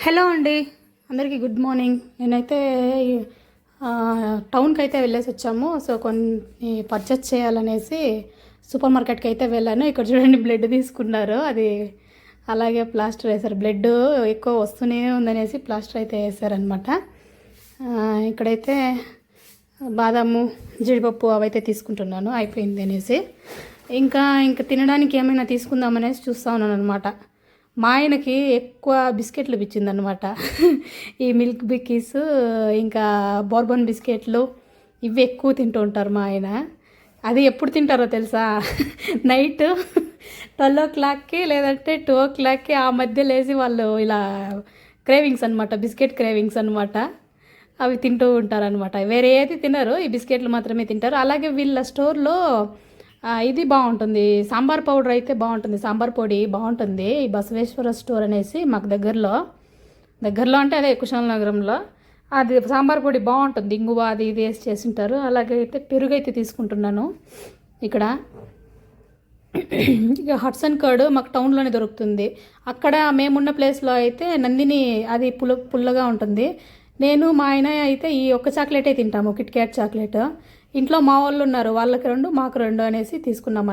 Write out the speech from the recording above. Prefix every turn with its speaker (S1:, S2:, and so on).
S1: Hello అండి, అందరికీ good morning. నేనైతే టౌన్కి అయితే వెళ్ళేసి వచ్చాము. సో కొన్ని పర్చేస్ చేయాలనేసి సూపర్ మార్కెట్కి అయితే వెళ్ళాను. ఇక్కడ చూడండి, బ్లడ్ తీసుకున్నారు. అది అలాగే ప్లాస్టర్ వేశారు. బ్లడ్ ఎక్కువ వస్తూనే ఉందనేసి ప్లాస్టర్ అయితే వేశారనమాట. ఇక్కడైతే బాదాము, జీడిపప్పు అవైతే తీసుకుంటున్నాను, అయిపోయింది అనేసి. ఇంకా తినడానికి ఏమైనా తీసుకుందామనేసి చూస్తూ ఉన్నాను అనమాట. మా ఆయనకి ఎక్కువ బిస్కెట్లు పిచ్చిందనమాట. ఈ మిల్క్ బిక్కీస్, ఇంకా బోర్బన్ బిస్కెట్లు, ఇవి ఎక్కువ తింటూ ఉంటారు మా ఆయన. అది ఎప్పుడు తింటారో తెలుసా? నైట్ 12 లేదంటే 2 ఆ మధ్య లేచి వాళ్ళు ఇలా క్రేవింగ్స్ అనమాట, బిస్కెట్ క్రేవింగ్స్ అనమాట. అవి తింటూ ఉంటారనమాట. వేరే ఏది తినరు, ఈ బిస్కెట్లు మాత్రమే తింటారు. అలాగే వీళ్ళ స్టోర్లో ఇది బాగుంటుంది, సాంబార్ పౌడర్ అయితే బాగుంటుంది, సాంబార్ పొడి బాగుంటుంది. ఈ బసవేశ్వర స్టోర్ అనేసి మాకు దగ్గరలో అంటే అదే కుశాల్ నగరంలో. అది సాంబార్ పొడి బాగుంటుంది, ఇంగువ అది ఇది వేసి చేసింటారు. అలాగే అయితే పెరుగు అయితే తీసుకుంటున్నాను ఇక్కడ. ఇక హట్సన్ కర్డ్ మాకు టౌన్లోనే దొరుకుతుంది. అక్కడ మేమున్న ప్లేస్లో అయితే నందిని, అది పుల్లగా ఉంటుంది. నేను మా ఆయన అయితే ఈ ఒక్క చాక్లెటే తింటాము, కిట్ క్యాట్ చాక్లెట్. ఇంట్లో మా వాళ్ళు ఉన్నారు, వాళ్ళకి 2 మాకు 2 అనేసి తీసుకున్నాం.